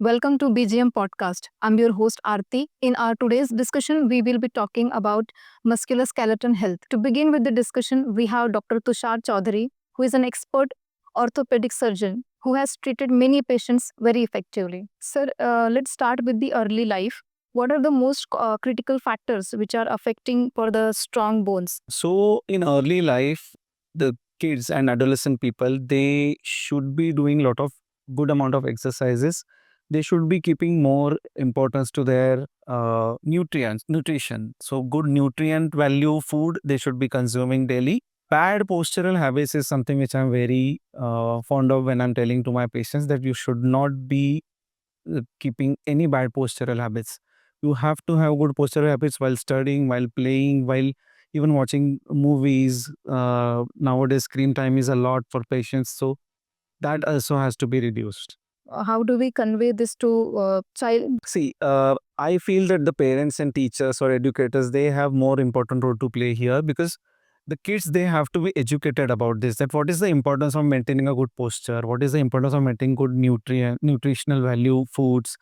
Welcome to BJM podcast. I'm your host Aarti. In our today's discussion, we will be talking about musculoskeletal health. To begin with the discussion, we have Dr. Tushar Chaudhari, who is an expert orthopedic surgeon who has treated many patients very effectively. Sir, let's start with the early life. What are the most critical factors which are affecting for the strong bones? So in early life, the kids and adolescent people, they should be doing a lot of good amount of exercises. They should be keeping more importance to their nutrition. So good nutrient value food they should be consuming daily. Bad postural habits is something which I'm very fond of when I'm telling to my patients that you should not be keeping any bad postural habits. You have to have good postural habits while studying, while playing, while even watching movies. Nowadays, screen time is a lot for patients, so that also has to be reduced. How do we convey this to child? See, I feel that the parents and teachers or educators, they have more important role to play here because the kids, they have to be educated about this, that what is the importance of maintaining a good posture, what is the importance of maintaining good nutritional value foods,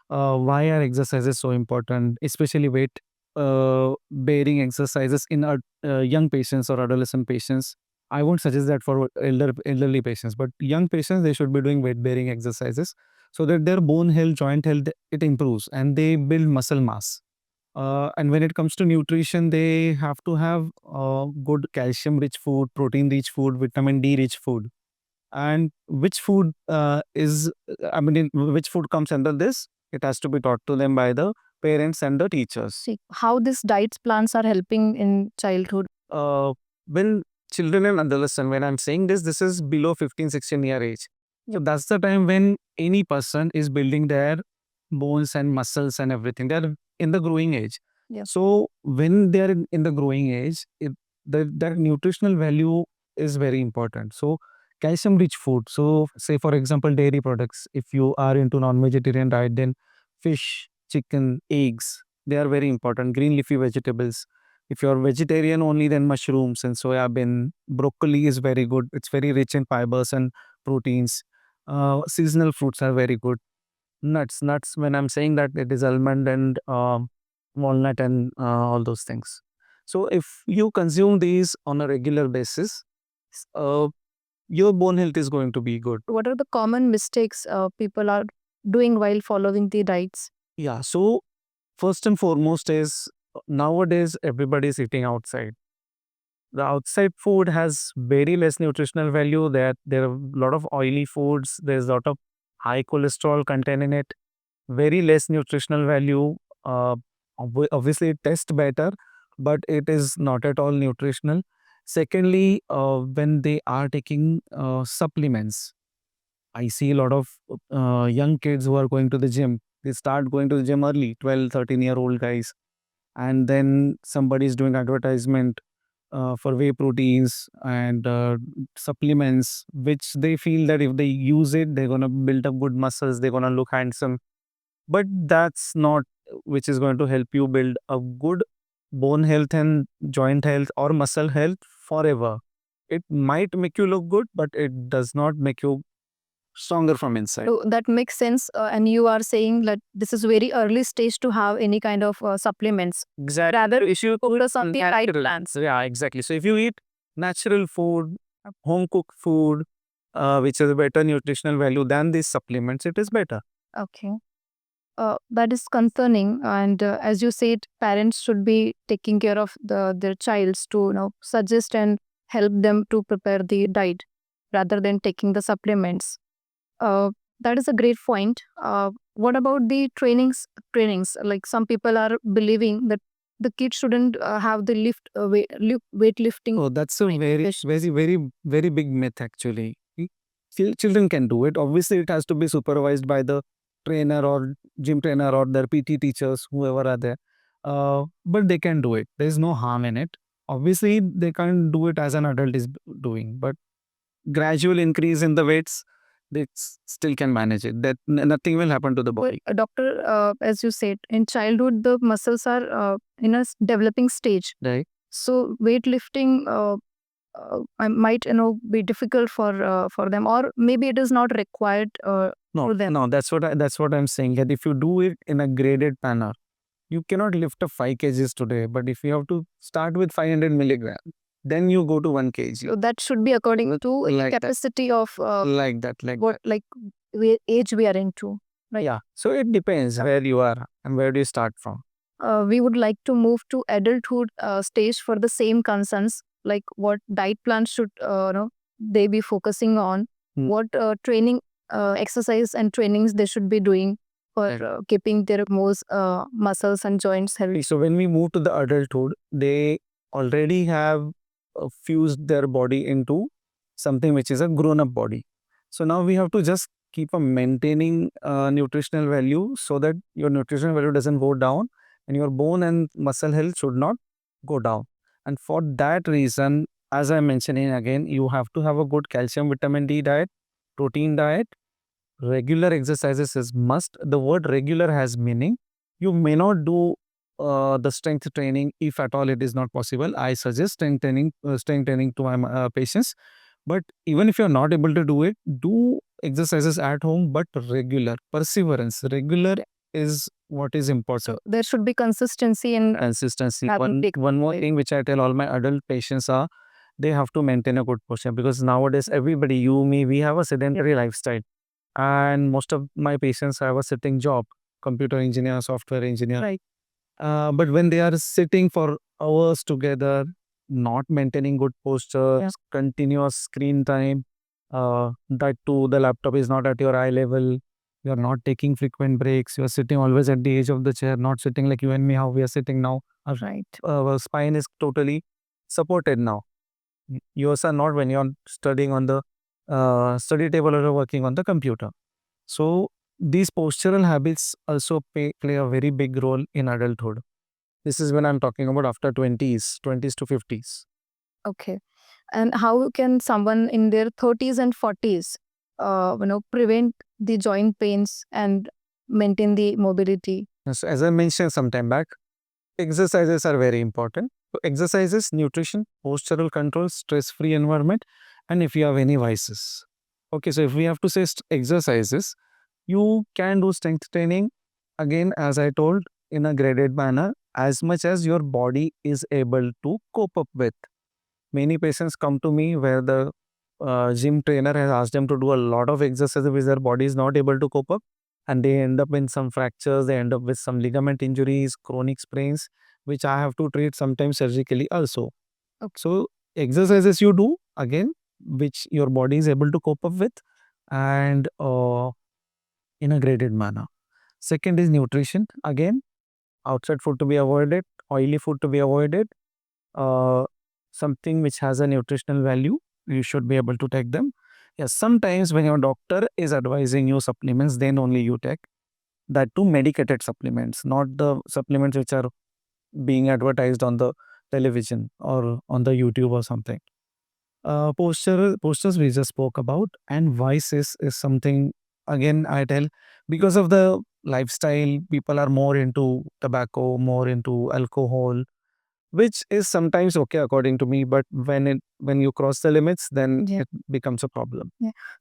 why are exercises so important, especially weight bearing exercises in our young patients or adolescent patients. I won't suggest that for elderly patients, but young patients, they should be doing weight bearing exercises so that their bone health, joint health, it improves and they build muscle mass. And when it comes to nutrition, they have to have good calcium rich food, protein rich food, vitamin D rich food. And which food which food comes under this? It has to be taught to them by the parents and the teachers. See how these diet plans are helping in childhood. When children and adolescents, when I'm saying this, this is below 15, 16-year age. So that's the time when any person is building their bones and muscles and everything. They're in the growing age. Yeah. So when they're in the growing age, that nutritional value is very important. So calcium rich food. So say for example, dairy products. If you are into non-vegetarian diet, then fish, chicken, eggs, they are very important. Green leafy vegetables. If you're vegetarian only, then mushrooms and soya bean. Broccoli is very good. It's very rich in fibers and proteins. Seasonal fruits are very good. Nuts. When I'm saying that, it is almond and walnut and all those things. So if you consume these on a regular basis, uh, your bone health is going to be good. What are the common mistakes people are doing while following the diets? Yeah. So first and foremost is nowadays everybody is eating outside. The outside food has very less nutritional value. There are a lot of oily foods. There's a lot of high cholesterol content in it. Very less nutritional value. Obviously, it tastes better, but it is not at all nutritional. Secondly, when they are taking supplements, I see a lot of young kids who are going to the gym. They start going to the gym early, 12, 13-year-old guys. And then somebody is doing advertisement for whey proteins and supplements, which they feel that if they use it, they're going to build up good muscles, they're going to look handsome. But that's not which is going to help you build a good bone health and joint health or muscle health forever. It might make you look good, but it does not make you stronger from inside. So that makes sense. And you are saying that this is very early stage to have any kind of supplements. Exactly. Rather, If you focus on the diet natural plans. Yeah, exactly. So if you eat natural food, home cooked food, which has a better nutritional value than these supplements, it is better. Okay. That is concerning. And as you said, parents should be taking care of their childs to suggest and help them to prepare the diet rather than taking the supplements. Uh, that is a great point. What about the trainings? Like some people are believing that the kids shouldn't have the weightlifting. Oh, that's a very, Yes. very big myth actually. Children can do it. Obviously, it has to be supervised by the trainer or gym trainer or their PT teachers, whoever are there. But they can do it. There's no harm in it. Obviously, they can't do it as an adult is doing, but gradual increase in the weights, they still can manage it. That nothing will happen to the Well, body. doctor, as you said, in childhood the muscles are in a developing stage. Right. So weightlifting might be difficult for them, or maybe it is not required No, for them. no, that's what I'm saying. That if you do it in a graded manner, you cannot lift up 5 kgs today. But if you have to start with 500 milligram, then you go to 1 kg. So that should be according to Like that. capacity of Like that, like what that. like age we are into. Right. Yeah. So it depends where you are and where do you start from. We would like to move to adulthood stage for the same concerns, like what diet plans should they be focusing on, what training exercise and trainings they should be doing for keeping their muscles and joints healthy. So when we move to the adulthood, they already have fused their body into something which is a grown-up body. So now we have to just keep a maintaining nutritional value so that your nutritional value doesn't go down and your bone and muscle health should not go down. And for that reason, as I'm mentioning again, you have to have a good calcium vitamin D diet, protein diet. Regular exercises is must. The word regular has meaning. You may not do the strength training if at all it is not possible. I suggest strength training to my patients. But even if you're not able to do it, do exercises at home, but regular. Perseverance. Regular is what is important. There should be consistency in Consistency. having One more thing which I tell all my adult patients are they have to maintain a good posture because nowadays everybody, you, me, we have a sedentary lifestyle. And most of my patients have a sitting job, computer engineer, software engineer. Right. But when they are sitting for hours together, not maintaining good posture, continuous screen time, that too, the laptop is not at your eye level, you are not taking frequent breaks, you are sitting always at the edge of the chair, not sitting like you and me, how we are sitting now. Our spine is totally supported now. Yours are not when you're studying on the study table or working on the computer. So these postural habits also play a very big role in adulthood. This is when I'm talking about after 20s to 50s. Okay. And how can someone in their 30s and 40s, prevent the joint pains and maintain the mobility? So as I mentioned some time back, exercises are very important. So exercises, nutrition, postural control, stress-free environment, and if you have any vices. Okay, so if we have to say exercises, you can do strength training, again, as I told, in a graded manner, as much as your body is able to cope up with. Many patients come to me where the gym trainer has asked them to do a lot of exercises which their body is not able to cope up, and they end up in some fractures, they end up with some ligament injuries, chronic sprains, which I have to treat sometimes surgically also. Okay. So exercises you do, again, which your body is able to cope up with, and in a graded manner. Second is nutrition. Again, outside food to be avoided, oily food to be avoided, uh, something which has a nutritional value, you should be able to take them. Yes, sometimes when your doctor is advising you supplements, then only you take that too medicated supplements, not the supplements which are being advertised on the television or on the YouTube or something. Posters we just spoke about, and vices is something, again I tell, because of the lifestyle, people are more into tobacco, more into alcohol, which is sometimes okay according to me, but when you cross the limits, then it becomes a problem.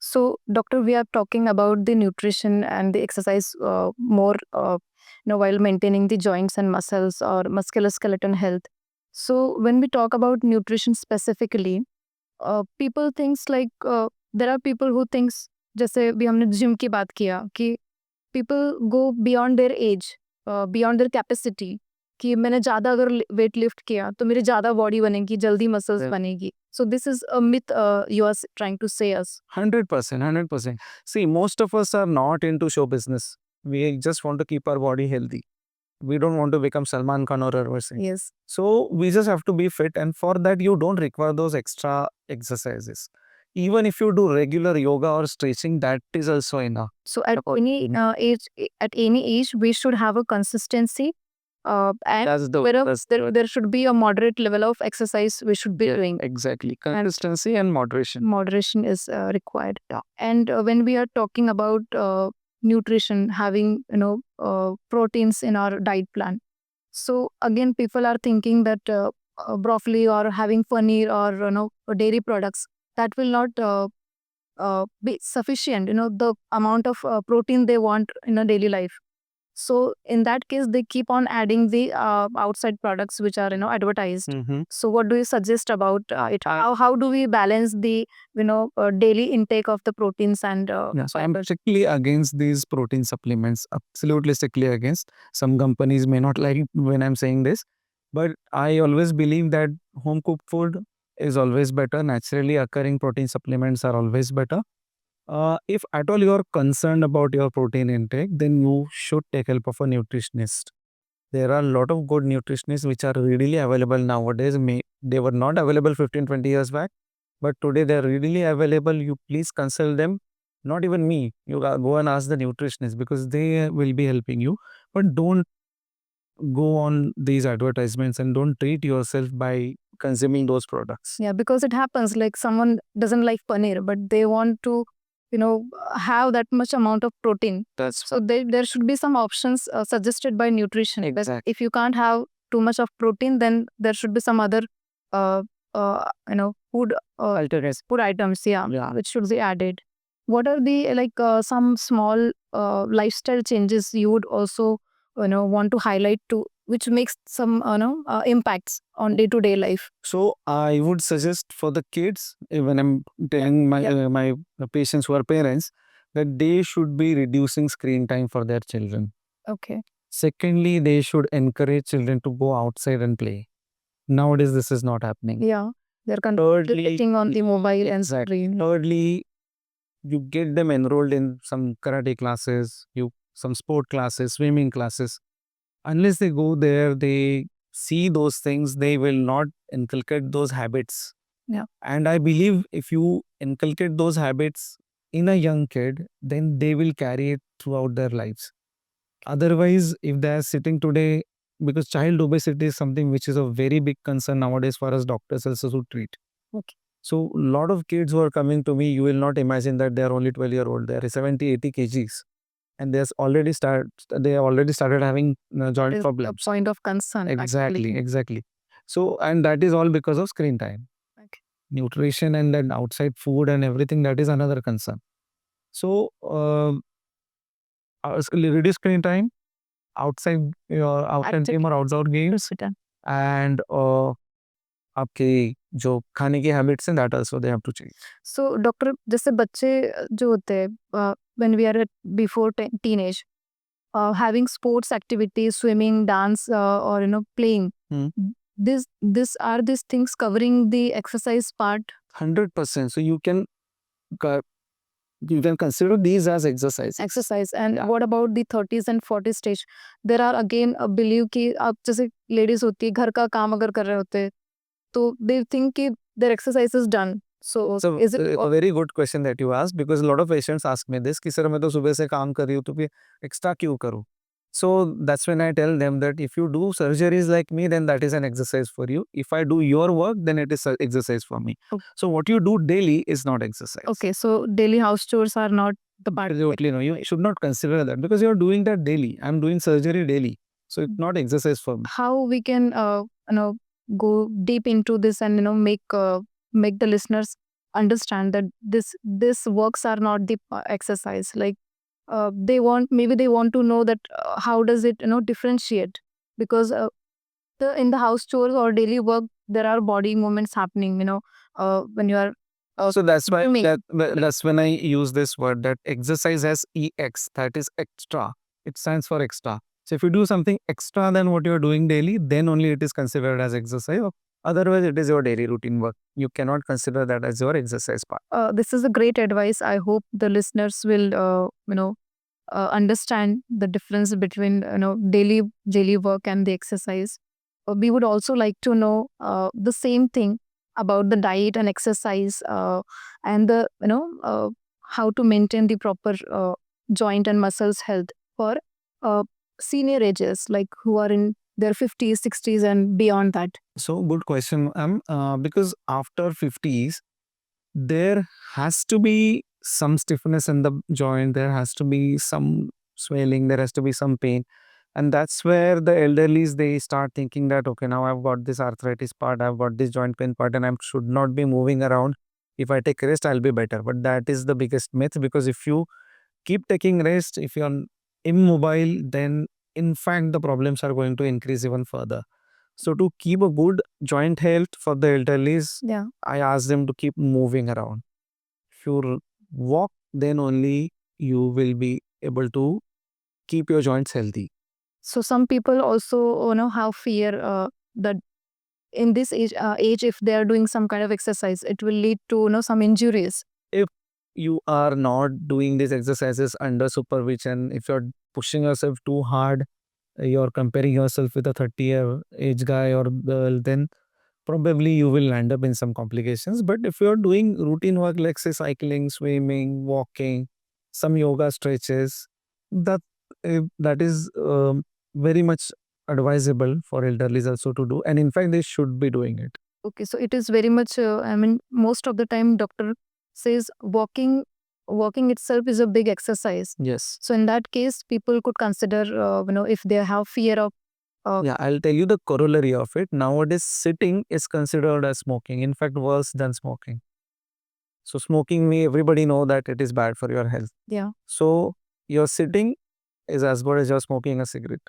So, doctor, we are talking about the nutrition and the exercise more, while maintaining the joints and muscles or musculoskeletal health. So, when we talk about nutrition specifically, people thinks like there are people who thinks, जैसे भी हमने gym की बात किया कि people go beyond their age, beyond their capacity, कि मैंने ज़्यादा अगर वेट लिफ्ट किया तो मेरी ज़्यादा बॉडी बनेगी, जल्दी मसल्स बनेगी. So this is a myth you are trying to say us. 100%, 100%. See, most of us are not into show business. We just want to keep our body healthy. We don't want to become Salman Khan or Arvind Singh. Yes. So we just have to be fit, and for that you don't require those extra exercises. Even if you do regular yoga or stretching, that is also enough. So at any age, we should have a consistency, and whereas there should be a moderate level of exercise we should be doing. Exactly. Consistency and moderation. Moderation is required. And when we are talking about nutrition, having proteins in our diet plan. So again, people are thinking that broccoli or having paneer or dairy products, that will not be sufficient. The amount of protein they want in a daily life. So in that case, they keep on adding the outside products which are advertised. So what do you suggest about it? How do we balance the daily intake of the proteins and Yeah, so I'm strictly against these protein supplements. Absolutely strictly against. Some companies may not like it when I'm saying this, but I always believe that home cooked food is always better. Naturally occurring protein supplements are always better. If at all you're concerned about your protein intake, then you should take help of a nutritionist. There are a lot of good nutritionists which are readily available nowadays. They were not available 15, 20 years back, but today they're readily available. You please consult them. Not even me. You go and ask the nutritionist because they will be helping you. But don't go on these advertisements and don't treat yourself by consuming those products. Yeah, because it happens like someone doesn't like paneer, but they want to, have that much amount of protein. So there should be some options suggested by nutrition. But Exactly. if you can't have too much of protein, then there should be some other, food food items, Yeah. which should be added. What are the some small lifestyle changes you would also want to highlight to which makes some impacts on day to day life? So I would suggest for the kids, when I'm telling my patients who are parents, that they should be reducing screen time for their children. Okay. Secondly, they should encourage children to go outside and play. Nowadays, this is not happening. Yeah, they're Thirdly, concentrating on the mobile and exactly. screen. Thirdly, you get them enrolled in some karate classes, some sport classes, swimming classes. Unless they go there, they see those things, they will not inculcate those habits. Yeah. And I believe if you inculcate those habits in a young kid, then they will carry it throughout their lives. Otherwise, if they are sitting today, because child obesity is something which is a very big concern nowadays for us doctors also to treat. Okay. So a lot of kids who are coming to me, you will not imagine that they are only 12-year-old. They are 70, 80 kgs. And they have already started having joint Is problems. a point of concern. Exactly, exactly. So, and that is all because of screen time. Okay. Nutrition and then outside food and everything, that is another concern. So, reduce screen time, outside your outside game or outdoor games, and आपके जो खाने की habits हैं that also they have to change. So doctor जैसे बच्चे जो होते हैं when we are at before teenage, having sports activities, swimming, dance, or playing. This are these things covering the exercise part? 100%. So you can consider these as exercise. Exercise. And Yeah. what about the 30s and 40s stage? There are again a believe कि आप जैसे ladies होती है घर का काम अगर कर रहे होते हैं तो they think कि their exercise is done. So So is it a very good question that you asked, because a lot of patients ask me this कि सर मैं तो सुबह से काम कर रही हूँ तो फिर extra क्यों करूँ? So that's when I tell them that if you do surgeries like me, then that is an exercise for you. If I do your work, then it is exercise for me. Okay. So what you do daily is not exercise. Okay, so daily house chores are not the part. Absolutely no. You should not consider that because you're doing that daily. I'm doing surgery daily. So it's not exercise for me. How we can go deep into this and make the listeners understand that this works are not the exercise. Like they want to know that how does it differentiate, because in the house chores or daily work there are body movements happening when you are So that's why swimming. that's when I use this word, that exercise has EX, that is extra. It stands for extra. So if you do something extra than what you're doing daily, then only it is considered as exercise. Otherwise, it is your daily routine work. You cannot consider that as your exercise part. This is a great advice. I hope the listeners will understand the difference between daily work and the exercise. We would also like to know the same thing about the diet and exercise, and the how to maintain the proper joint and muscles health for uh, senior ages, like who are in their 50s, 60s and beyond that. So good question. Because after 50s, there has to be some stiffness in the joint. There has to be some swelling. There has to be some pain. And that's where the elderlies, they start thinking that, okay, now I've got this arthritis part, I've got this joint pain part, and I should not be moving around. If I take rest, I'll be better. But that is the biggest myth, because if you keep taking rest, if you're immobile, then in fact the problems are going to increase even further. So to keep a good joint health for the elderlies, Yeah. I ask them to keep moving around. If you walk, then only you will be able to keep your joints healthy. So some people also, have fear that in this age, if they are doing some kind of exercise, it will lead to, some injuries. If you are not doing these exercises under supervision, if you're pushing yourself too hard, you're comparing yourself with a 30-year age guy or girl, then probably you will end up in some complications. But if you're doing routine work like say cycling, swimming, walking, some yoga stretches, that that is very much advisable for elderlies also to do, and in fact they should be doing it. Okay, so it is very much, most of the time doctor says walking itself is a big exercise. Yes. So in that case, people could consider, if they have fear of, Yeah, I'll tell you the corollary of it. Nowadays, sitting is considered as smoking. In fact, worse than smoking. So smoking, we everybody know that it is bad for your health. yeah. So your sitting is as good as you're smoking a cigarette.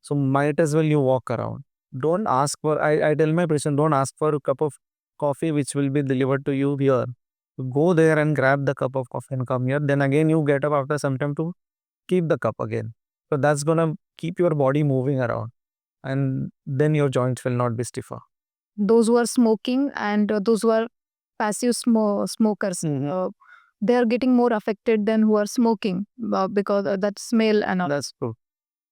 So might as well you walk around. Don't ask for, I tell my patient, don't ask for a cup of coffee which will be delivered to you here. Go there and grab the cup of coffee and come here. Then again you get up after some time to keep the cup again. So that's gonna keep your body moving around, and then your joints will not be stiffer. Those who are smoking and those who are passive smokers, they are getting more affected than who are smoking because that smell and all. That's true.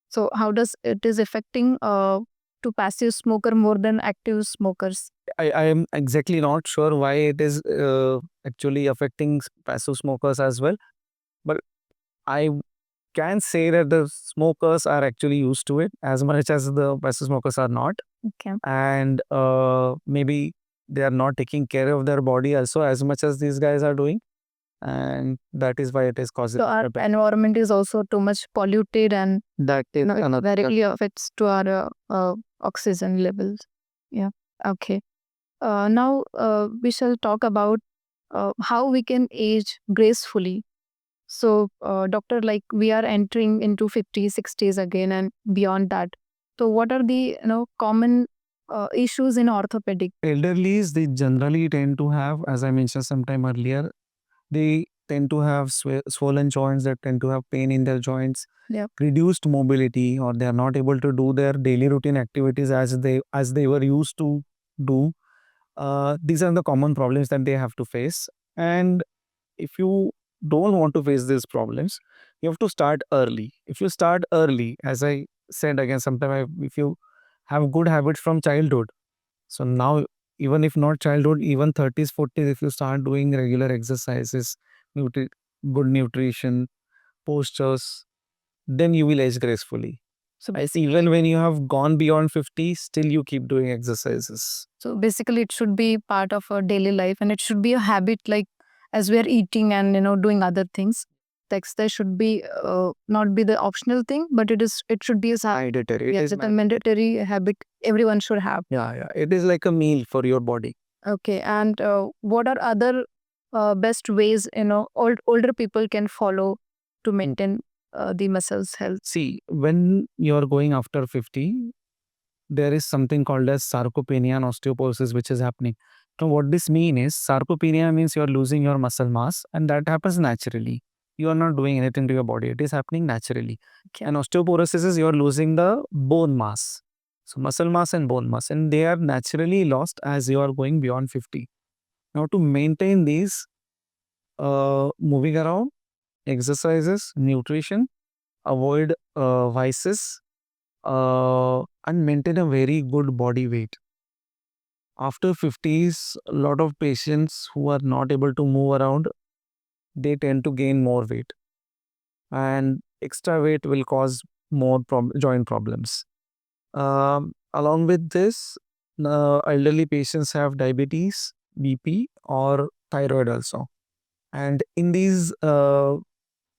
So how does it is affecting to passive smoker more than active smokers? I am exactly not sure why it is actually affecting passive smokers as well. But I can say that the smokers are actually used to it as much as the passive smokers are not. Okay. And maybe they are not taking care of their body also as much as these guys are doing. And that is why it is causing. So our environment is also too much polluted, and That is it another. directly affects to our oxygen levels. Yeah. Okay. Now we shall talk about how we can age gracefully. So, doctor, like we are entering into 50s, 60s again and beyond that. So, what are the common issues in orthopedic? Elderlies, they generally tend to have, as I mentioned sometime earlier, they tend to have swollen joints, that tend to have pain in their joints, Yep. reduced mobility, or they are not able to do their daily routine activities as they were used to do. These are the common problems that they have to face. And if you don't want to face these problems, you have to start early. If you start early, as I said again, sometimes if you have good habits from childhood, so now, even if not childhood, even 30s, 40s, if you start doing regular exercises, good nutrition, postures, then you will age gracefully. So even when you have gone beyond 50, still you keep doing exercises. So, basically, it should be part of our daily life and it should be a habit, like as we are eating and doing other things. The exercise should be not be the optional thing, but it should be a Mandatory. It yeah, is it's a mandatory habit everyone should have. yeah. It is like a meal for your body. Okay, and what are other best ways older people can follow to maintain the muscles health? See, when you're going after 50, there is something called as sarcopenia and osteoporosis, which is happening. So what this means is, sarcopenia means you're losing your muscle mass, and that happens naturally. You are not doing anything to your body. It is happening naturally. Okay. And osteoporosis is you're losing the bone mass. So muscle mass and bone mass, and they are naturally lost as you are going beyond 50. Now to maintain these, moving around, exercises, nutrition, avoid vices, and maintain a very good body weight. After 50s, a lot of patients who are not able to move around, they tend to gain more weight, and extra weight will cause more joint problems. Along with this, elderly patients have diabetes, BP, or thyroid also. And in these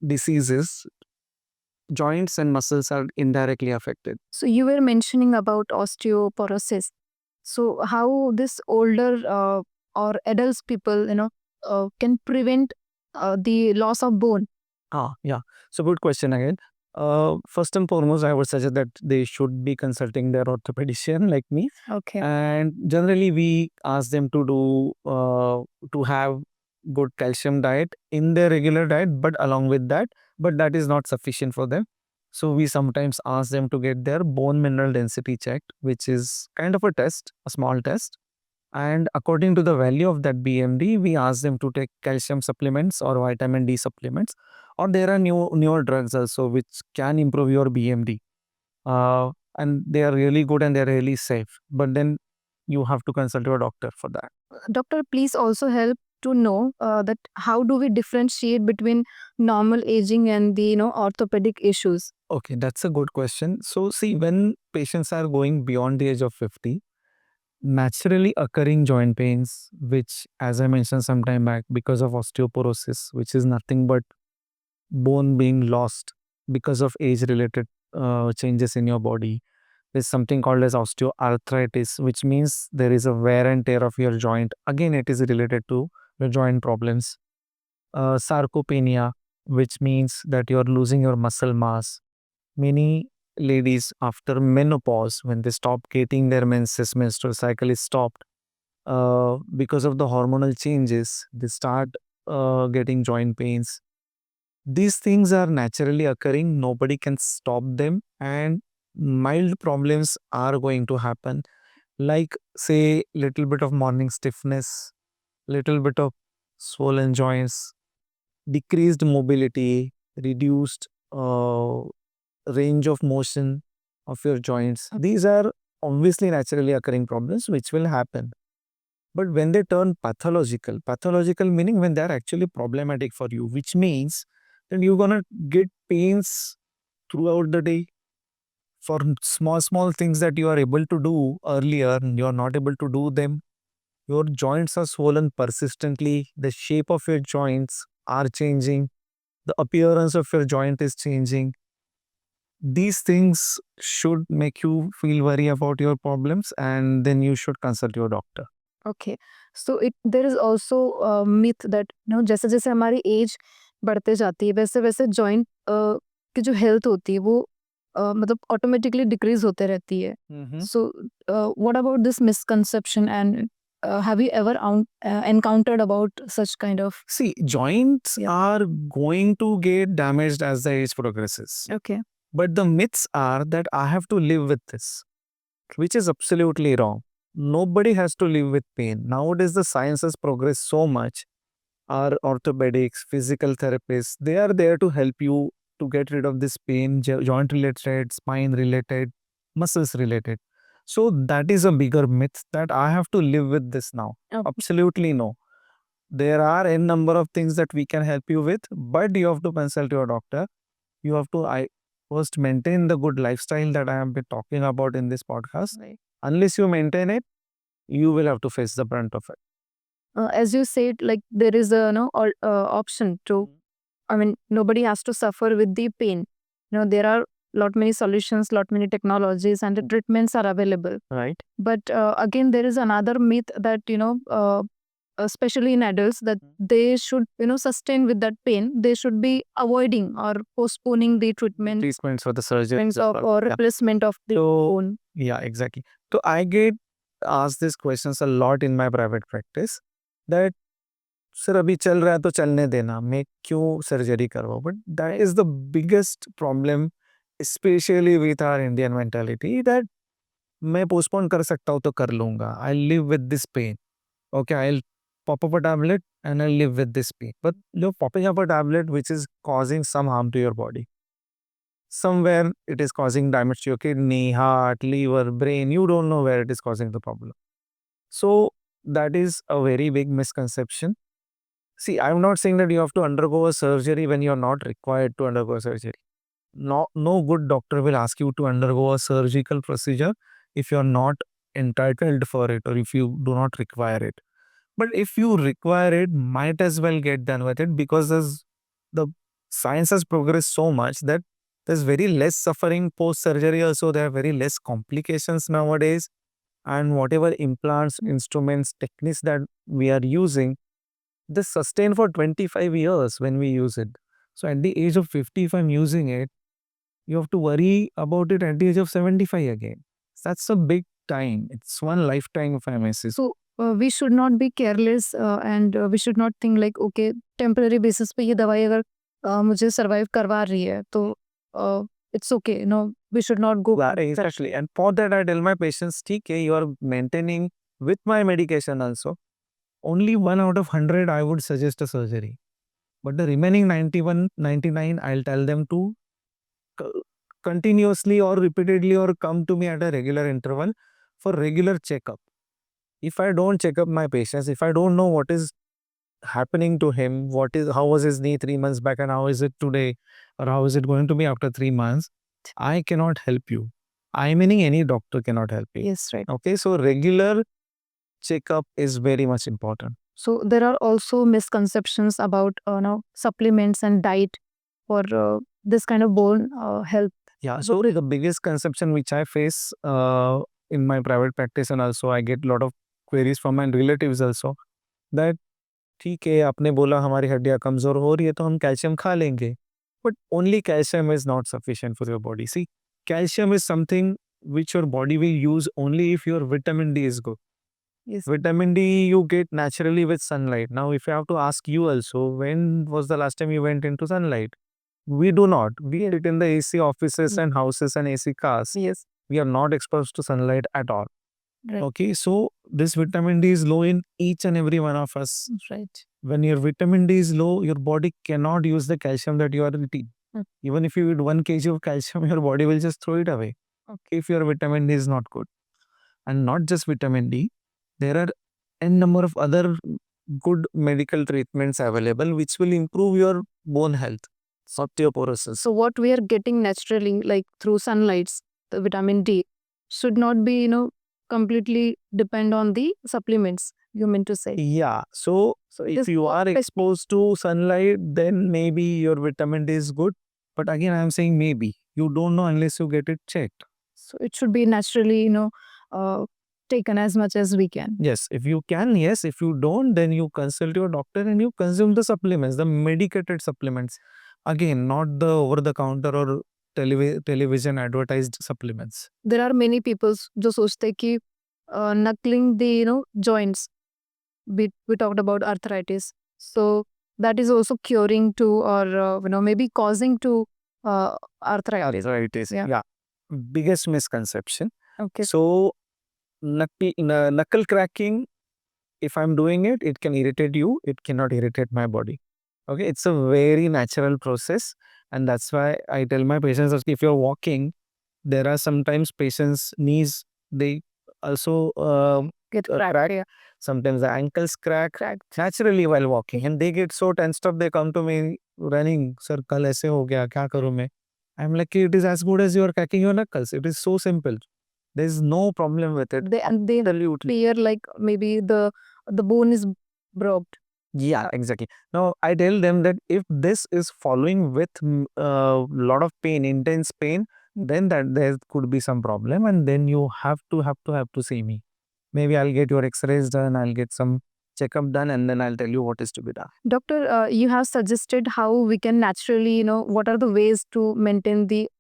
diseases, joints and muscles are indirectly affected. So you were mentioning about osteoporosis. So how this older or adults people, can prevent the loss of bone? Yeah. So good question again. First and foremost, I would suggest that they should be consulting their orthopedician like me. Okay. And generally, we ask them to have good calcium diet in their regular diet, but along with that, but that is not sufficient for them. So we sometimes ask them to get their bone mineral density checked, which is kind of a test, a small test. And according to the value of that BMD, we ask them to take calcium supplements or vitamin D supplements. Or there are newer drugs also which can improve your BMD. And they are really good and they are really safe. But then you have to consult your doctor for that. Doctor, please also help to know that how do we differentiate between normal aging and the orthopedic issues? Okay, that's a good question. So see, when patients are going beyond the age of 50, naturally occurring joint pains, which as I mentioned some time back, because of osteoporosis, which is nothing but bone being lost because of age related changes in your body. There's something called as osteoarthritis, which means there is a wear and tear of your joint. Again, it is related to your joint problems. Sarcopenia, which means that you're losing your muscle mass. Many ladies after menopause, when they stop getting their menstrual cycle is stopped, because of the hormonal changes, they start getting joint pains. These things are naturally occurring, nobody can stop them, and mild problems are going to happen, like say little bit of morning stiffness, little bit of swollen joints, decreased mobility, reduced range of motion of your joints. These are obviously naturally occurring problems which will happen. But when they turn pathological meaning when they are actually problematic for you, which means then you're gonna get pains throughout the day for small things that you are able to do earlier, you are not able to do them. Your joints are swollen persistently. The shape of your joints are changing. The appearance of your joint is changing. These things should make you feel worry about your problems, and then you should consult your doctor. Okay. So there is also a myth that जैसे जैसे हमारी as बढ़ते जाती है वैसे वैसे joint की जो हेल्थ होती है वो मतलब ऑटोमेटिकली डिक्रीज होते रहती है. So what about this misconception and have you ever encountered about such kind of? See, joints Yeah. are going to get damaged as the age progresses. Okay. But the myths are that I have to live with this, which is absolutely wrong. Nobody has to live with pain. Nowadays, the science has progressed so much. Our orthopedics, physical therapists, they are there to help you to get rid of this pain, joint related, spine related, muscles related. So that is a bigger myth that I have to live with this now. Okay. Absolutely no. There are n number of things that we can help you with, but you have to consult your doctor. You have to first maintain the good lifestyle that I have been talking about in this podcast. Right. Unless you maintain it, you will have to face the brunt of it. As you said, like there is a option to, I mean, nobody has to suffer with the pain. There are lot many solutions, lot many technologies, and the treatments are available. Right. But again, there is another myth that especially in adults, that they should sustain with that pain. They should be avoiding or postponing the treatment Treatments for the surgery. or replacement of the bone. Yeah, exactly. So I get asked these questions a lot in my private practice that sir अभी चल रहा है तो चलने देना, मैं क्यों surgery करवाऊं? But that is the biggest problem, specially with our Indian mentality, that मैं पोस्टपोन कर सकता हूँ तो कर लूंगा. I live with this pain. Okay, I'll pop up a tablet and I'll live with this pain. But you're popping up a tablet which is causing some harm to your body. Somewhere it is causing damage to your kidney, heart, liver, brain. You don't know where it is causing the problem. So that is a very big misconception. See, I'm not saying that you have to undergo a surgery when you're not required to undergo a surgery. No good doctor will ask you to undergo a surgical procedure if you're not entitled for it or if you do not require it. But if you require it, might as well get done with it, because the science has progressed so much that There's very less suffering post-surgery also. There are very less complications nowadays. And whatever implants, instruments, techniques that we are using, they sustain for 25 years when we use it. So at the age of 50, if I'm using it, you have to worry about it at the age of 75 again. That's a big time. It's one lifetime of MSC. So we should not be careless and we should not think like okay temporary basis पे ये दवाई अगर मुझे survive करवा रही है तो it's okay, you know, we should not go. Yeah, exactly. And for that, I tell my patients, okay, you are maintaining with my medication also. Only 1 out of 100, I would suggest a surgery. But the remaining 91, 99, I'll tell them to continuously or repeatedly or come to me at a regular interval for regular checkup. If I don't check up my patients, if I don't know what is happening to him, how was his knee 3 months back and how is it today, or how is it going to be after 3 months, I cannot help you. I meaning any doctor cannot help you. Yes, right. Okay, so regular checkup is very much important. So there are also misconceptions about now supplements and diet for this kind of bone health. Yeah, so the biggest conception which I face in my private practice, and also I get a lot of queries from my relatives also, that ठीक है आपने बोला हमारी हड्डियां कमजोर हो रही है तो हम कैल्शियम खा लेंगे, but only calcium is not sufficient for your body. See, calcium is something which your body will use only if your vitamin D is good. Yes. Vitamin D you get naturally with sunlight. Now, if I have to ask you also, when was the last time you went into sunlight? We do not. We sit in the AC offices and houses and AC cars. Yes. We are not exposed to sunlight at all. Right. Okay, so this vitamin D is low in each and every one of us. Right. When your vitamin D is low, your body cannot use the calcium that you are eating. Even if you eat 1 kg of calcium, your body will just throw it away. Okay. If your vitamin D is not good. And not just vitamin D, there are n number of other good medical treatments available which will improve your bone health, osteoporosis. So what we are getting naturally, like through sunlights, the vitamin D, should not be, you know, completely depend on the supplements, you mean to say? Yeah. So if This you are exposed to sunlight, then maybe your vitamin D is good. But again, I am saying maybe. You don't know unless you get it checked. So it should be naturally, you know, taken as much as we can. Yes. If you can, yes. If you don't, then you consult your doctor and you consume the supplements, the medicated supplements. Again, not the over-the-counter or television advertised supplements. There are many people जो सोचते हैं कि knuckling the, you know, joints. We talked about arthritis. So that is also curing to or you know, maybe causing to arthritis. Arthritis. Yeah. Yeah. Biggest misconception. Okay. So knuckle cracking, if I'm doing it, it can irritate you. It cannot irritate my body. Okay, it's a very natural process, and that's why I tell my patients that if you're walking, there are sometimes patients' knees they also Get crack. cracked. Yeah. Sometimes the ankles crack Cracked. naturally while walking, and they get so tensed up. They come to me running, sir, kal aise ho gaya, kya karu main? I'm like, it is as good as you are cracking your knuckles. It is so simple. There is no problem with it. They fear like maybe the bone is broke. Yeah, exactly. Now, I tell them that if this is following with a lot of pain, intense pain, then that there could be some problem, and then you have to see me. Maybe I'll get your X-rays done, I'll get some checkup done, and then I'll tell you what is to be done. Doctor, you have suggested how we can naturally, you know, what are the ways to maintain the,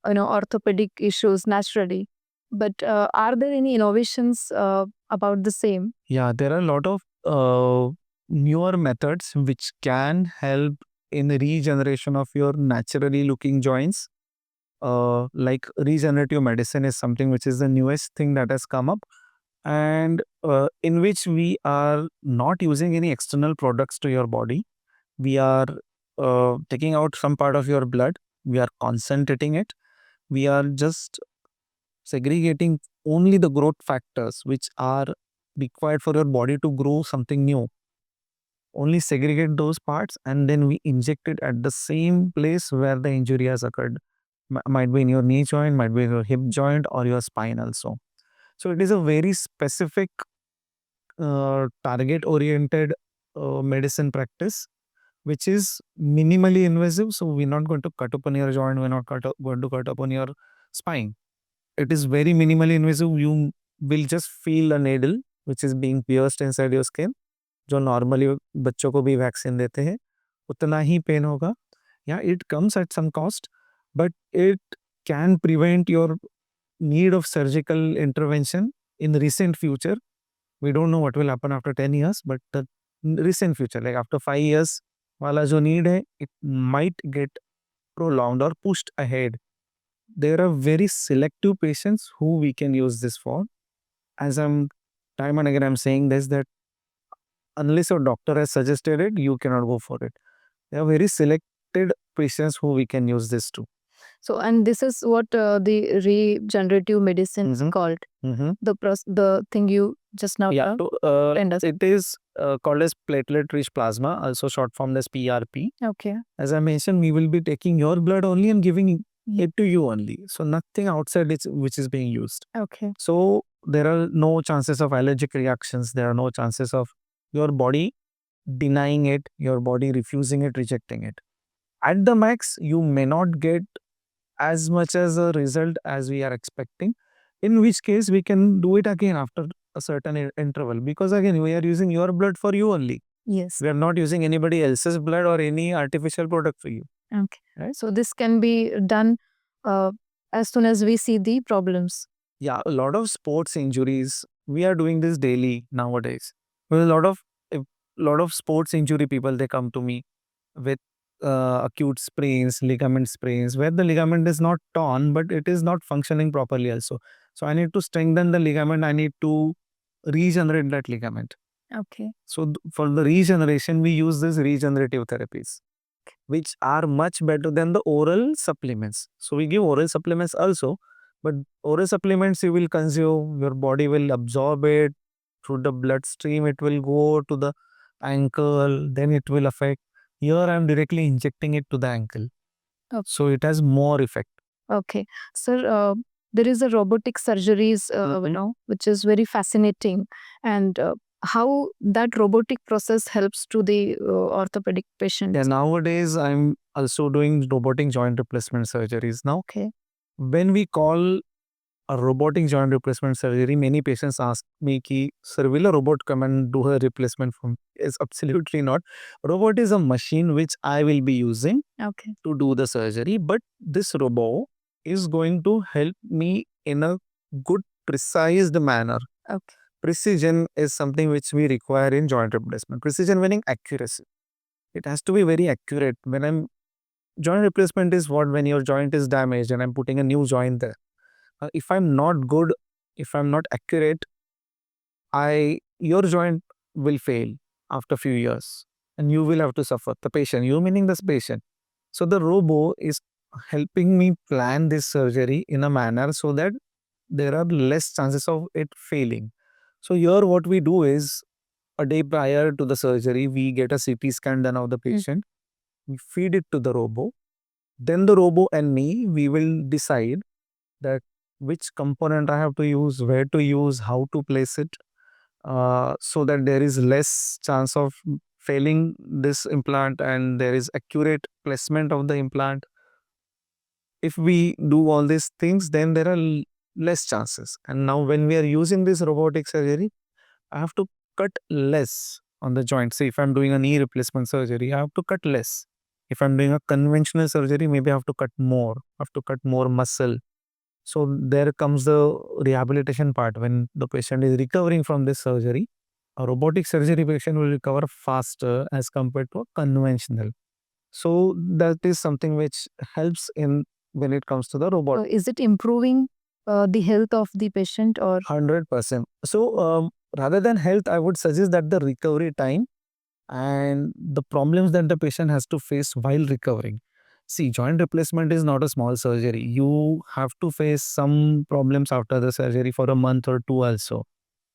you know, orthopedic issues naturally. But are there any innovations about the same? Yeah, there are a lot of newer methods which can help in the regeneration of your naturally looking joints. Like regenerative medicine is something which is the newest thing that has come up, and in which we are not using any external products to your body. We are taking out some part of your blood, we are concentrating it, we are just segregating only the growth factors which are required for your body to grow something new. Only segregate those parts, and then we inject it at the same place where the injury has occurred. Might be in your knee joint, might be in your hip joint or your spine also. So it is a very specific target oriented medicine practice which is minimally invasive. So we're not going to cut upon your joint, we're not going to cut upon your spine. It is very minimally invasive. You will just feel a needle which is being pierced inside your skin, जो normally बच्चों को भी vaccine देते हैं, उतना ही pen होगा. Yeah, it comes at some cost, but it can prevent your need of surgical intervention in the recent future. We don't know what will happen after 10 years, but the recent future, like after 5 years, wala jo need hai, it might get prolonged or pushed ahead. There are very selective patients who we can use this for. As I'm time and again I'm saying this, that unless your doctor has suggested it, you cannot go for it. There are very selected patients who we can use this to. So, and this is what the regenerative medicine is called. The thing you just now Yeah, explained us. it is called as platelet-rich plasma, also short formed as PRP. Okay. As I mentioned, we will be taking your blood only and giving it to you only. So nothing outside which is being used. Okay. So there are no chances of allergic reactions. There are no chances of your body denying it, your body refusing it, rejecting it. At the max, you may not get as much as a result as we are expecting, in which case we can do it again after a certain interval, because again we are using your blood for you only. Yes. We are not using anybody else's blood or any artificial product for you. Okay. Right? So this can be done as soon as we see the problems. Yeah, a lot of sports injuries, we are doing this daily nowadays. Well, a lot of sports injury people, they come to me with acute sprains, ligament sprains, where the ligament is not torn, but it is not functioning properly also. So I need to strengthen the ligament. I need to regenerate that ligament. Okay. So for the regeneration, we use these regenerative therapies, which are much better than the oral supplements. So we give oral supplements also, but oral supplements you will consume, your body will absorb it through the bloodstream, it will go to the ankle, then it will affect. Here I am directly injecting it to the ankle. Okay. So it has more effect. Okay. Sir, there is a robotic surgeries, which is very fascinating. And how that robotic process helps to the orthopedic patients. Yeah, nowadays I'm also doing robotic joint replacement surgeries now. Okay. When we call a robotic joint replacement surgery, many patients ask me ki, sir, will a robot come and do a replacement for me? Yes, absolutely not. Robot is a machine which I will be using to do the surgery, but this robot is going to help me in a good, precise manner. Okay. Precision is something which we require in joint replacement. Precision meaning accuracy. It has to be very accurate. Joint replacement is what, when your joint is damaged and I'm putting a new joint there. If I'm not good, if I'm not accurate, your joint will fail after a few years and you will have to suffer. The patient, you meaning this patient. So the robo is helping me plan this surgery in a manner so that there are less chances of it failing. So here what we do is, a day prior to the surgery, we get a CT scan done of the patient. We feed it to the robo. Then the robo and me, we will decide that which component I have to use, where to use, how to place it, so that there is less chance of failing this implant and there is accurate placement of the implant. If we do all these things, then there are less chances. And now when we are using this robotic surgery, I have to cut less on the joint. Say if I'm doing a knee replacement surgery, I have to cut less. If I'm doing a conventional surgery, maybe I have to cut more. I have to cut more muscle. So there comes the rehabilitation part. When the patient is recovering from this surgery, a robotic surgery patient will recover faster as compared to a conventional. So that is something which helps in when it comes to the robot. Is it improving the health of the patient or? 100%. So rather than health, I would suggest that the recovery time and the problems that the patient has to face while recovering. See, joint replacement is not a small surgery. You have to face some problems after the surgery for a month or two also,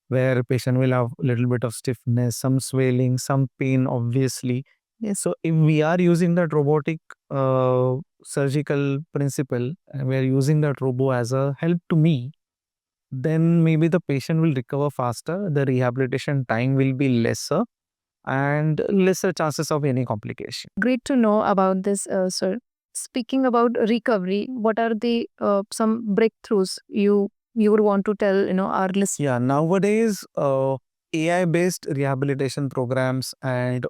where patient will have a little bit of stiffness, some swelling, some pain, obviously. Yes. So if we are using that robotic surgical principle, and we are using that robo as a help to me, then maybe the patient will recover faster, the rehabilitation time will be lesser, and lesser chances of any complication. Great to know about this, sir. Speaking about recovery, what are the some breakthroughs you would want to tell our listeners? Yeah, nowadays, AI based rehabilitation programs and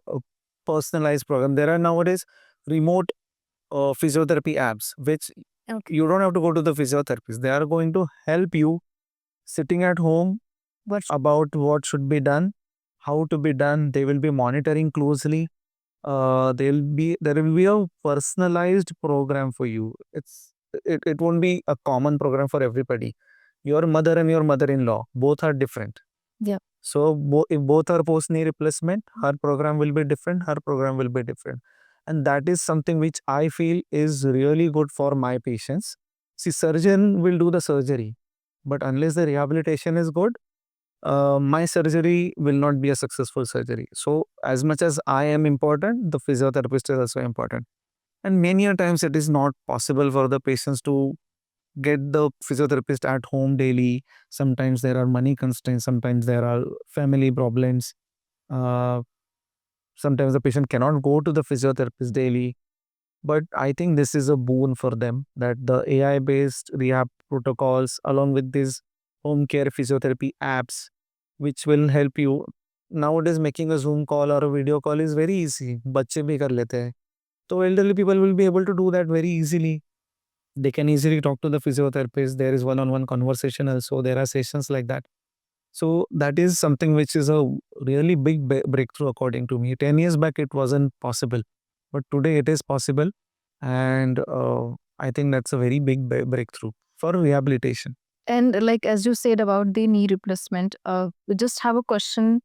personalized program. There are nowadays remote physiotherapy apps, which Okay. you don't have to go to the physiotherapist. They are going to help you sitting at home What? about what should be done, how to be done. They will be monitoring closely. There will be a personalized program for you. It won't be a common program for everybody. Your mother and your mother-in-law both are different. Yeah. So if both are post knee replacement, her program will be different, her program will be different. And that is something which I feel is really good for my patients. See, surgeon will do the surgery, but unless the rehabilitation is good, my surgery will not be a successful surgery. So as much as I am important, the physiotherapist is also important. And many a times it is not possible for the patients to get the physiotherapist at home daily. Sometimes there are money constraints, sometimes there are family problems. Uh, Sometimes the patient cannot go to the physiotherapist daily. But I think this is a boon for them that the AI based rehab protocols, along with these home care physiotherapy apps, which will help you. Nowadays, making a Zoom call or a video call is very easy. बच्चे भी कर लेते हैं. So elderly people will be able to do that very easily. They can easily talk to the physiotherapist. There is one-on-one conversation also. There are sessions like that. So that is something which is a really big breakthrough according to me. 10 years back, it wasn't possible, but today it is possible. And I think that's a very big breakthrough for rehabilitation. And like as you said about the knee replacement, we just have a question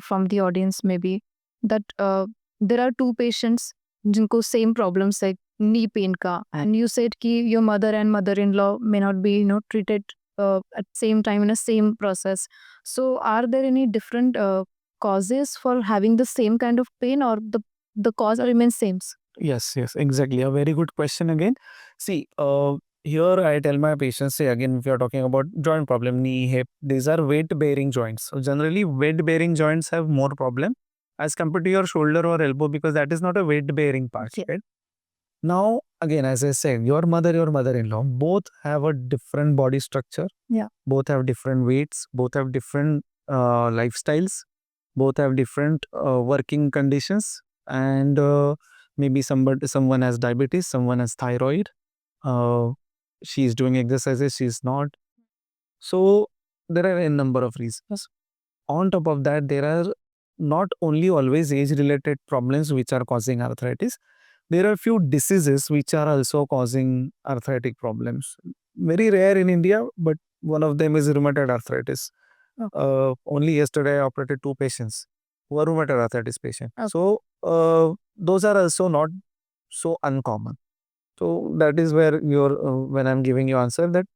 from the audience maybe that there are two patients जिनको same problems like knee pain का, and you said कि your mother and mother-in-law may not be treated at same time in a same process. So are there any different causes for having the same kind of pain, or the cause remains same? Yes, yes, exactly. A very good question again. See, here I tell my patients, say again, if you're talking about joint problem, knee, hip, these are weight bearing joints. So generally, weight bearing joints have more problem as compared to your shoulder or elbow because that is not a weight bearing part, Yeah. right? Now, again, as I said, your mother-in-law, both have a different body structure. Yeah. Both have different weights. Both have different lifestyles. Both have different working conditions, and maybe someone has diabetes, someone has thyroid. Uh, she's doing exercises, she's not. So there are a number of reasons. On top of that, there are not only always age-related problems which are causing arthritis. There are few diseases which are also causing arthritic problems. Very rare in India, but one of them is rheumatoid arthritis. Only yesterday I operated two patients who are rheumatoid arthritis patients. Okay. So those are also not so uncommon. So that is where when I'm giving you answer that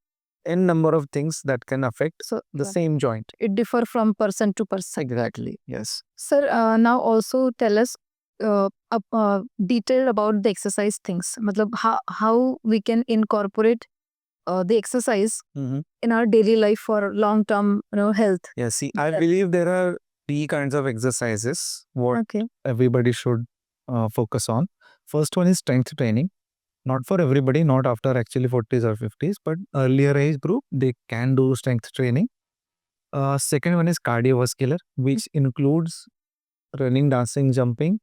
n number of things that can affect the same joint. It differ from person to person. Exactly. Yes. Sir, now also tell us detailed about the exercise things. मतलब how we can incorporate the exercise in our daily life for long term health. Yeah. See, I believe there are three kinds of exercises what Okay. everybody should focus on. First one is strength training. Not for everybody, not after actually 40s or 50s, but earlier age group, they can do strength training. Second one is cardiovascular, which includes running, dancing, jumping,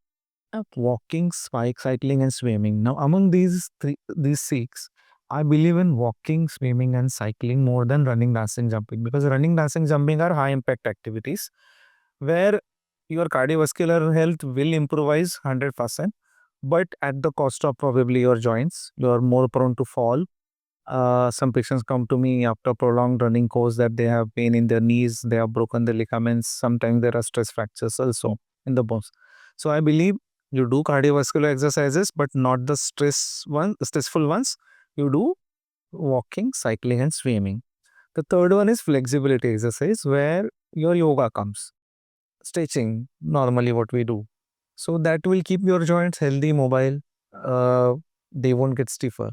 walking, cycling, and swimming. Now, among these six, I believe in walking, swimming, and cycling more than running, dancing, jumping because running, dancing, jumping are high impact activities where your cardiovascular health will improvise 100%, but at the cost of probably your joints. You are more prone to fall. Some patients come to me after prolonged running course that they have pain in their knees, they have broken the ligaments. Sometimes there are stress fractures also in the bones. So I believe you do cardiovascular exercises, but not the stressful ones. You do walking, cycling, and swimming. The third one is flexibility exercise, where your yoga comes. Stretching, normally what we do. So that will keep your joints healthy, mobile. They won't get stiffer.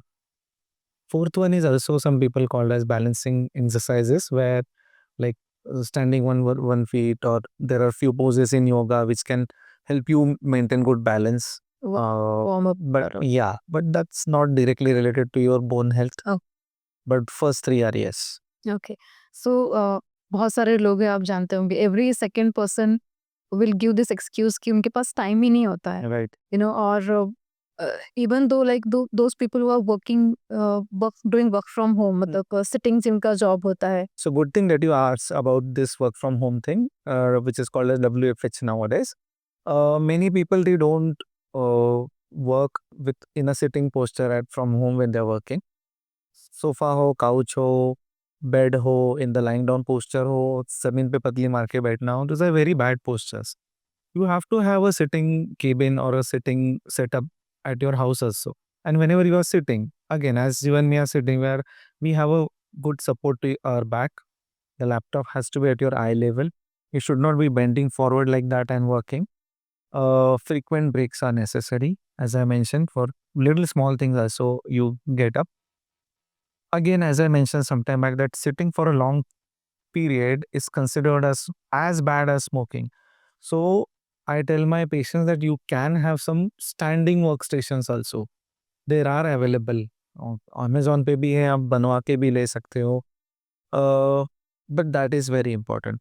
Fourth one is also some people called as balancing exercises, where like standing one feet, or there are few poses in yoga which can help you maintain good balance. Warm up. But yeah, but that's not directly related to your bone health. Oh. But first three are yes. Okay. So बहुत सारे लोग हैं, आप जानते होंगे, every second person will give this excuse कि उनके पास time ही नहीं होता है, Right. और even though like those people who are working, doing work from home, मतलब sitting जिनका job होता है. So good thing that you asked about this work from home thing, which is called as WFH nowadays. Many people, they don't work in a sitting posture from home when they're working. Sofa हो, couch हो, bed हो, in the lying down posture हो, जमीन पे पतली मार के बैठना हो, those are very bad postures. You have to have a sitting cabin or a sitting setup at your house also. And whenever you are sitting, again, as you and me are sitting, where we have a good support to our back, the laptop has to be at your eye level. You should not be bending forward like that and working. Frequent breaks are necessary, as I mentioned, for little small things also. You get up. Again, as I mentioned some time back, that sitting for a long period is considered as bad as smoking. So I tell my patients that you can have some standing workstations also. There are available. Amazon पे भी है, आप बनवा के भी ले सकते हो. But that is very important.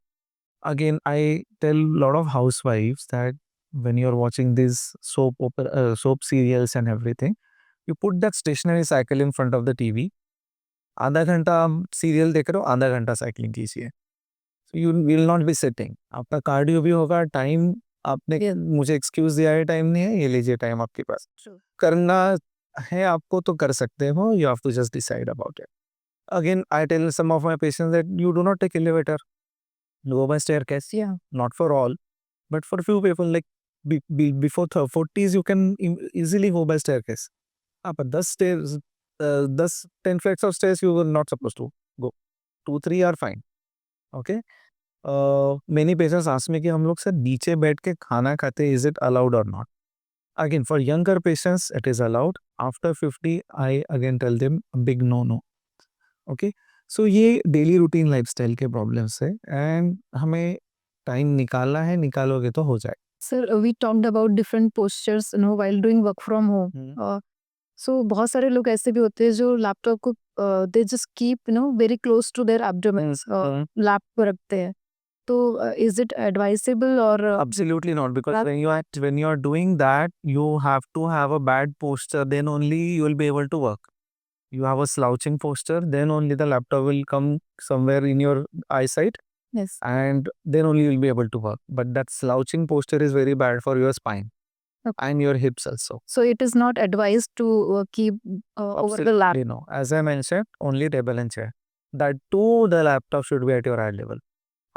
Again, I tell a lot of housewives that when you're watching these soap serials and everything, you put that stationary cycle in front of the TV. आधा घंटा आप serial देख रहे हो, आधा घंटा cycling कीजिए. You will not be sitting. आपका कार्डियो भी होगा. टाइम आपने मुझे एक्सक्यूज दिया है, टाइम नहीं है, ये लीजिए टाइम आपके पास. करना है आपको तो कर सकते हो. You have to just decide about it. Again I tell some of my patients that you do not take elevator, go by staircase. Yeah, not for all, but for few people, like before 40s, you can easily go by staircase. But 10 stairs, 10 flights of stairs, you were not supposed to go. 2, 3 are fine. Okay. Many patients ask me कि हम लोग sir नीचे बैठ के खाना खाते, is it allowed or not? Again, for younger patients, it is allowed. After 50, I again tell them a big no. Okay. So ये daily routine lifestyle के प्रॉब्लम्स है, एंड हमें टाइम निकालना है, निकालोगे तो हो जाए. Sir, we talked about different postures, while doing work from home. So बहुत सारे लोग ऐसे भी होते हैं जो लैपटॉप को they just keep very close to their abdomens, lap पर रखते हैं. तो is it advisable or Absolutely not, because when you are doing that, you have to have a bad posture, then only you will be able to work. You have a slouching posture, then only the laptop will come somewhere in your eyesight. Yes. And then only you will be able to work. But that slouching posture is very bad for your spine. Okay. And your hips also. So it is not advised to keep over the lap. No. As I mentioned, only table and chair. That too, the laptop should be at your eye level.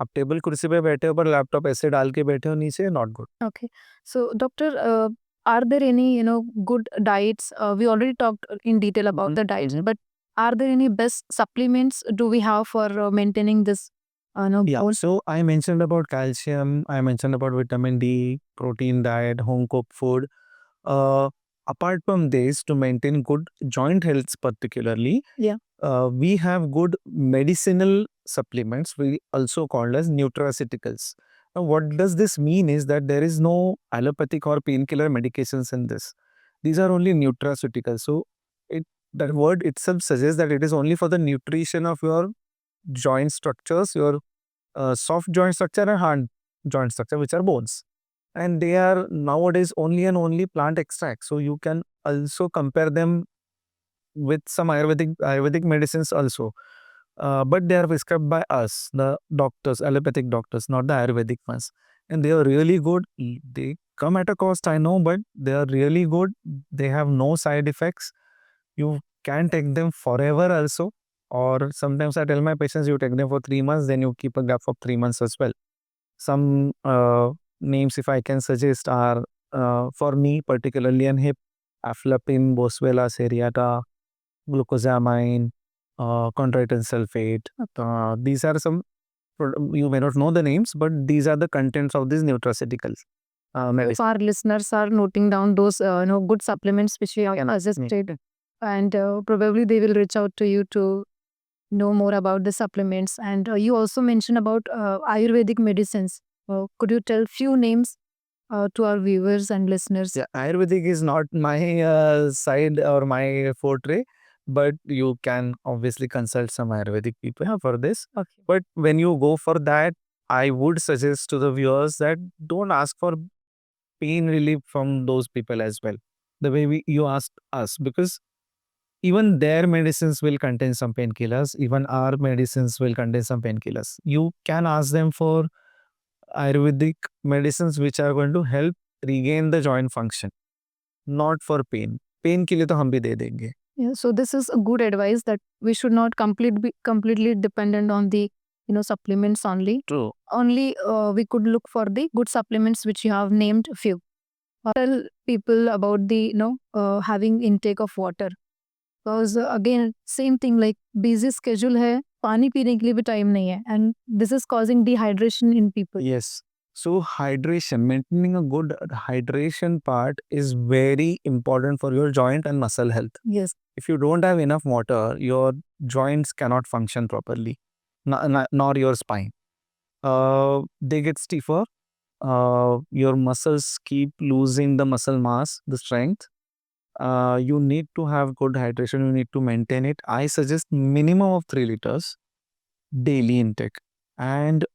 आप table कुर्सी पे बैठे हो पर laptop ऐसे डाल के बैठे हो नीचे, not good. Okay. So doctor, are there any good diets? We already talked in detail about the diets, but are there any best supplements do we have for maintaining this? Yeah. So I mentioned about calcium. I mentioned about vitamin D, protein diet, home cooked food. Apart from this, to maintain good joint health particularly, we have good medicinal supplements, we also called as nutraceuticals. Now, what does this mean is that there is no allopathic or painkiller medications in this. These are only nutraceuticals. So that word itself suggests that it is only for the nutrition of your joint structures, your soft joint structure and hard joint structure, which are bones. And they are nowadays only and only plant extracts. So you can also compare them with some Ayurvedic medicines also. But they are prescribed by us, the doctors, allopathic doctors, not the Ayurvedic ones. And they are really good. They come at a cost, I know, but they are really good. They have no side effects. You can take them forever also. Or sometimes I tell my patients, you take them for 3 months, then you keep a gap of 3 months as well. Some names, if I can suggest, are for me, particularly in hip, aflapin, boswellia seriata, glucosamine, chondroitin sulfate. These are some, you may not know the names, but these are the contents of these nutraceuticals. If our listeners are noting down those good supplements which we have suggested, and probably they will reach out to you to know more about the supplements. And you also mentioned about Ayurvedic medicines. Could you tell few names to our viewers and listeners? Yeah, Ayurvedic is not my side or my forte, but you can obviously consult some Ayurvedic people for this. Okay. But when you go for that, I would suggest to the viewers that don't ask for pain relief from those people as well. The way you asked us, because even their medicines will contain some painkillers, even our medicines will contain some painkillers. You can ask them for Ayurvedic medicines which are going to help regain the joint function, not for pain. Pain के लिए तो हम भी दे देंगे. Yeah, so this is a good advice that we should not be completely dependent on the supplements only. True. Only we could look for the good supplements which you have named few. Tell people about the having intake of water. Because again same thing, like busy schedule है, पानी पीने के लिए भी time नहीं है, and this is causing dehydration in people. Yes. So hydration, maintaining a good hydration part is very important for your joint and muscle health. Yes. If you don't have enough water, your joints cannot function properly, nor your spine. They get stiffer. Your muscles keep losing the muscle mass, the strength. You need to have good hydration. You need to maintain it. I suggest minimum of 3 liters daily intake. And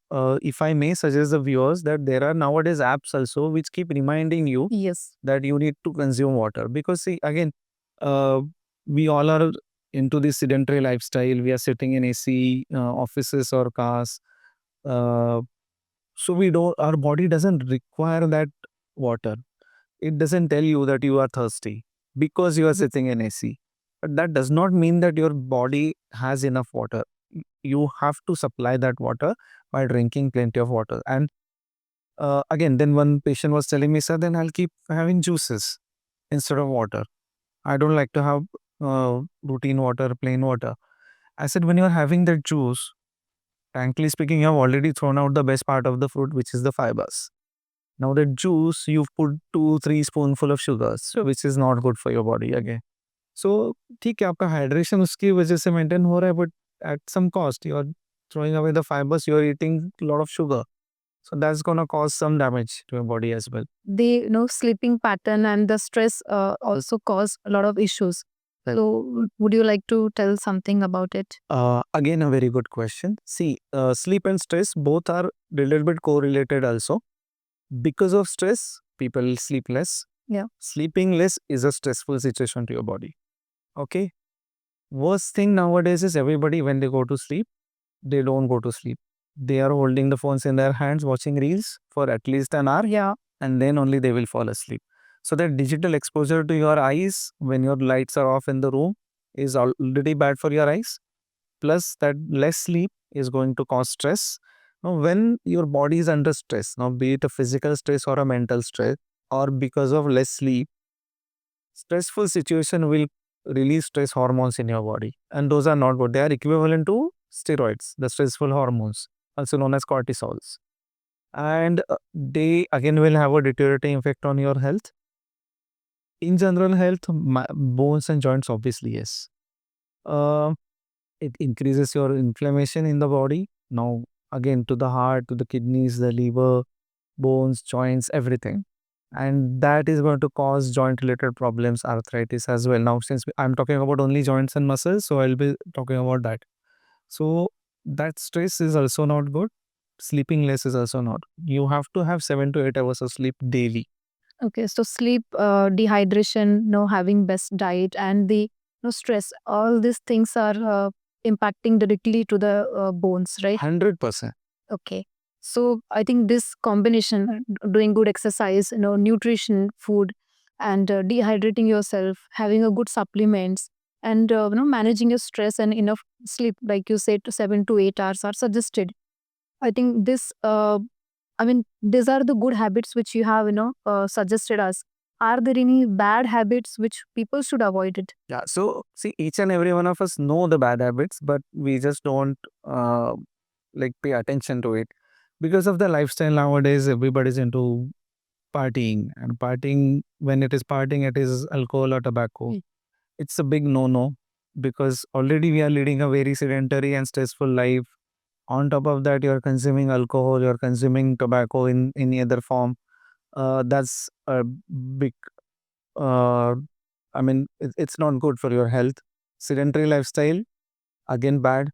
if I may suggest the viewers that there are nowadays apps also which keep reminding you Yes. that you need to consume water. Because see, again, we all are into this sedentary lifestyle. We are sitting in AC offices or cars. So our body doesn't require that water. It doesn't tell you that you are thirsty because you are sitting in AC. But that does not mean that your body has enough water. You have to supply that water by drinking plenty of water. And again, then one patient was telling me, sir, then I'll keep having juices instead of water. I don't like to have routine water, plain water. I said, when you're having that juice, frankly speaking, you have already thrown out the best part of the fruit, which is the fibers. Now the juice, you've put 2-3 spoonful of sugars, which is not good for your body again. So, ठीक है, आपका hydration उसकी वजह से maintain हो रहा है, but at some cost, you are throwing away the fibers, you are eating a lot of sugar. So that's gonna cause some damage to your body as well. The sleeping pattern and the stress also cause a lot of issues. Right. So would you like to tell something about it? Again, a very good question. See, sleep and stress both are a little bit correlated also. Because of stress, people sleep less. Yeah. Sleeping less is a stressful situation to your body. Okay. Worst thing nowadays is everybody, when they go to sleep, they don't go to sleep. They are holding the phones in their hands, watching reels for at least an hour. Yeah. And then only they will fall asleep. So that digital exposure to your eyes when your lights are off in the room is already bad for your eyes. Plus that less sleep is going to cause stress. Now, when your body is under stress, now be it a physical stress or a mental stress, or because of less sleep, stressful situation will release stress hormones in your body. And those are not good. They are equivalent to steroids, the stressful hormones, also known as cortisols. And they again will have a deteriorating effect on your health. In general health, bones and joints, obviously, yes. It increases your inflammation in the body. Now, again, to the heart, to the kidneys, the liver, bones, joints, everything. And that is going to cause joint related problems, arthritis as well. Now, since I'm talking about only joints and muscles, so I'll be talking about that. So, that stress is also not good. Sleeping less is also not. You have to have 7 to 8 hours of sleep daily. Okay, so sleep, dehydration, having best diet, and the stress, all these things are impacting directly to the bones, right? 100%. Okay. So I think this combination, doing good exercise, nutrition, food, and dehydrating yourself, having a good supplements, and managing your stress and enough sleep, like you said, 7 to 8 hours are suggested. I think this, these are the good habits which you have, suggested us. Are there any bad habits which people should avoid it? Yeah. So, see, each and every one of us know the bad habits, but we just don't pay attention to it. Because of the lifestyle nowadays, everybody's into partying, and partying, when it is partying, it is alcohol or tobacco. It's a big no-no, because already we are leading a very sedentary and stressful life. On top of that, you're consuming alcohol, you're consuming tobacco in any other form. That's a big, I mean, it's not good for your health. Sedentary lifestyle, again, bad.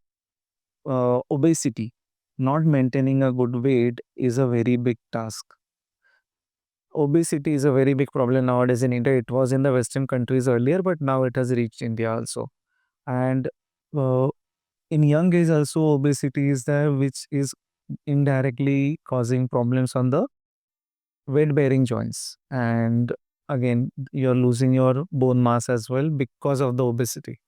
Obesity, not maintaining a good weight is a very big task. Obesity is a very big problem nowadays in India. It was in the Western countries earlier, but now it has reached India also. And uh, in young age also, obesity is there, which is indirectly causing problems on the weight bearing joints. And again, you're losing your bone mass as well because of the obesity.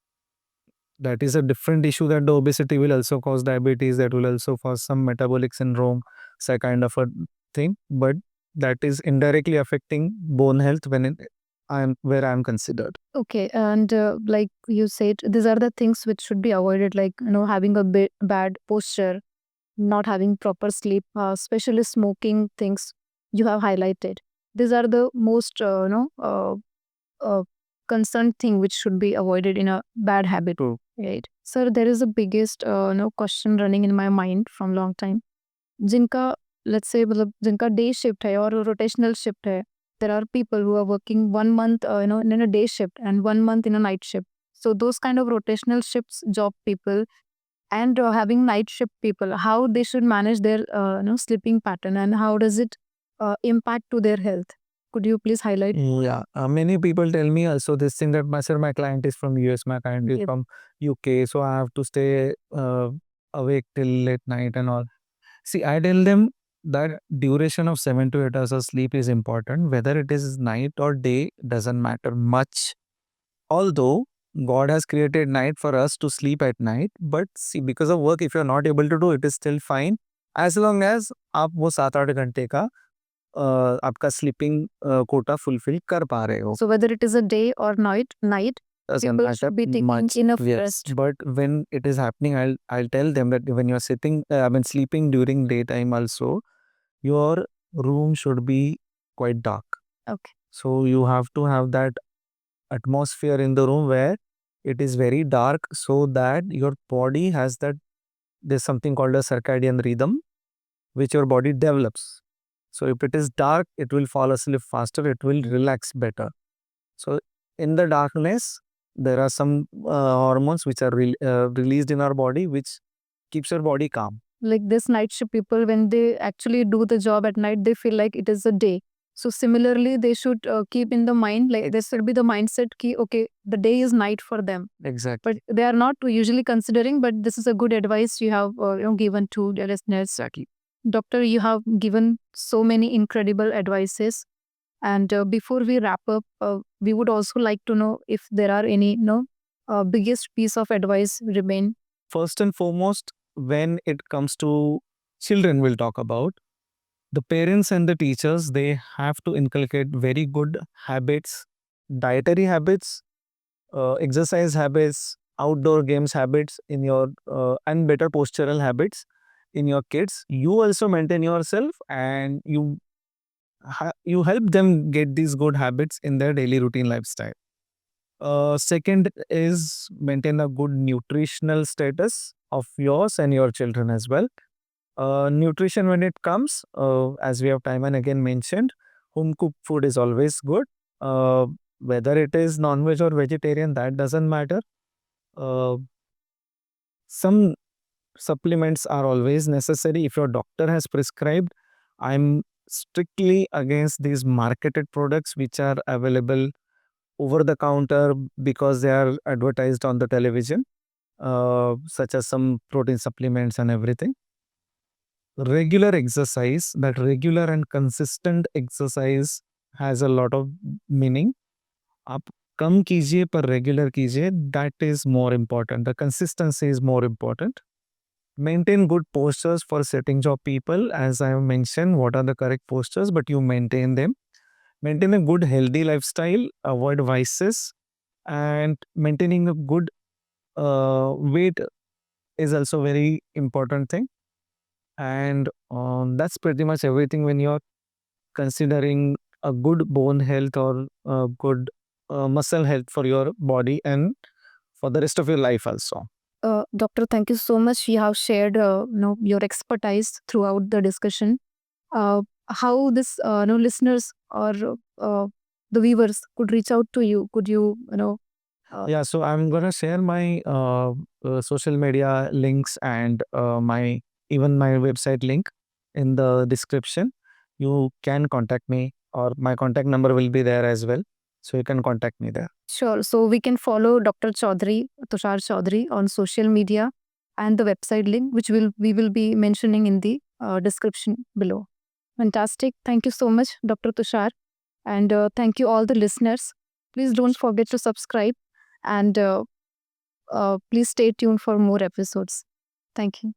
That is a different issue, that the obesity will also cause diabetes, that will also cause some metabolic syndrome, so kind of a thing. But that is indirectly affecting bone health when I'm where I'm considered. Okay, and like you said, these are the things which should be avoided, like having a bit bad posture, not having proper sleep, especially smoking things you have highlighted. These are the most uh, concerned thing which should be avoided in a bad habit. True. Right. Sir, there is a biggest question running in my mind from long time. जिनका let's say मतलब जिनका day shift है और rotational shift है, there are people who are working 1 month in a day shift and 1 month in a night shift. So those kind of rotational shifts job people and having night shift people, how they should manage their sleeping pattern and how does it impact to their health? Could you please highlight? Yeah, many people tell me also this thing that my client is from US, my client is Yep. from UK, so I have to stay awake till late night and all. See, I tell them that duration of 7 to 8 hours of sleep is important. Whether it is night or day doesn't matter much. Although God has created night for us to sleep at night, but see, because of work, if you're not able to do it, is still fine. As long as आप वो 7-8 घंटे का आपका sleeping Kota fulfil कर पा रहे हो. So whether it is a day or night, Doesn't people matter should be taking much. enough Yes, rest. but when it is happening, I'll tell them that when you're sitting, I mean sleeping during daytime also, your room should be quite dark. Okay. So you have to have that atmosphere in the room where it is very dark, so that your body has that, there's something called a circadian rhythm which your body develops. So if it is dark, it will fall asleep faster, it will relax better. So in the darkness, there are some hormones which are released in our body, which keeps your body calm. Like this night shift people, when they actually do the job at night, they feel like it is a day. So similarly, they should keep in the mind, like this should be the mindset ki, okay, the day is night for them. Exactly. But they are not usually considering, but this is a good advice you have given to the listeners. Exactly. Doctor, you have given so many incredible advices. And before we wrap up, we would also like to know if there are any, biggest piece of advice remain. First and foremost, when it comes to children, we'll talk about the parents and the teachers, they have to inculcate very good habits, dietary habits, exercise habits, outdoor games habits in your and better postural habits in your kids. You also maintain yourself, and you help them get these good habits in their daily routine lifestyle. Second is maintain a good nutritional status of yours and your children as well. Nutrition, when it comes, as we have time and again mentioned, home cooked food is always good. Uh, Whether it is non-veg or vegetarian, that doesn't matter. Uh, some supplements are always necessary. If your doctor has prescribed, I'm strictly against these marketed products which are available over the counter because they are advertised on the television, such as some protein supplements and everything. Regular exercise, that regular and consistent exercise has a lot of meaning. आप कम कीजिए पर regular कीजिए, that is more important. The consistency is more important. Maintain good postures for sitting job people. As I have mentioned, what are the correct postures, but you maintain them. Maintain a good healthy lifestyle, avoid vices, and maintaining a good weight is also very important thing. And that's pretty much everything when you're considering a good bone health or a good muscle health for your body and for the rest of your life also. Doctor, thank you so much. You have shared your expertise throughout the discussion. how this listeners or uh, the viewers could reach out to you? Could you Yeah, so I'm gonna share my social media links and my even my website link in the description. You can contact me, or my contact number will be there as well. So you can contact me there. Sure. So we can follow Dr. Chaudhary, Tushar Chaudhary on social media and the website link, which we will be mentioning in the description below. Fantastic. Thank you so much, Dr. Tushar. And thank you all the listeners. Please don't forget to subscribe and please stay tuned for more episodes. Thank you.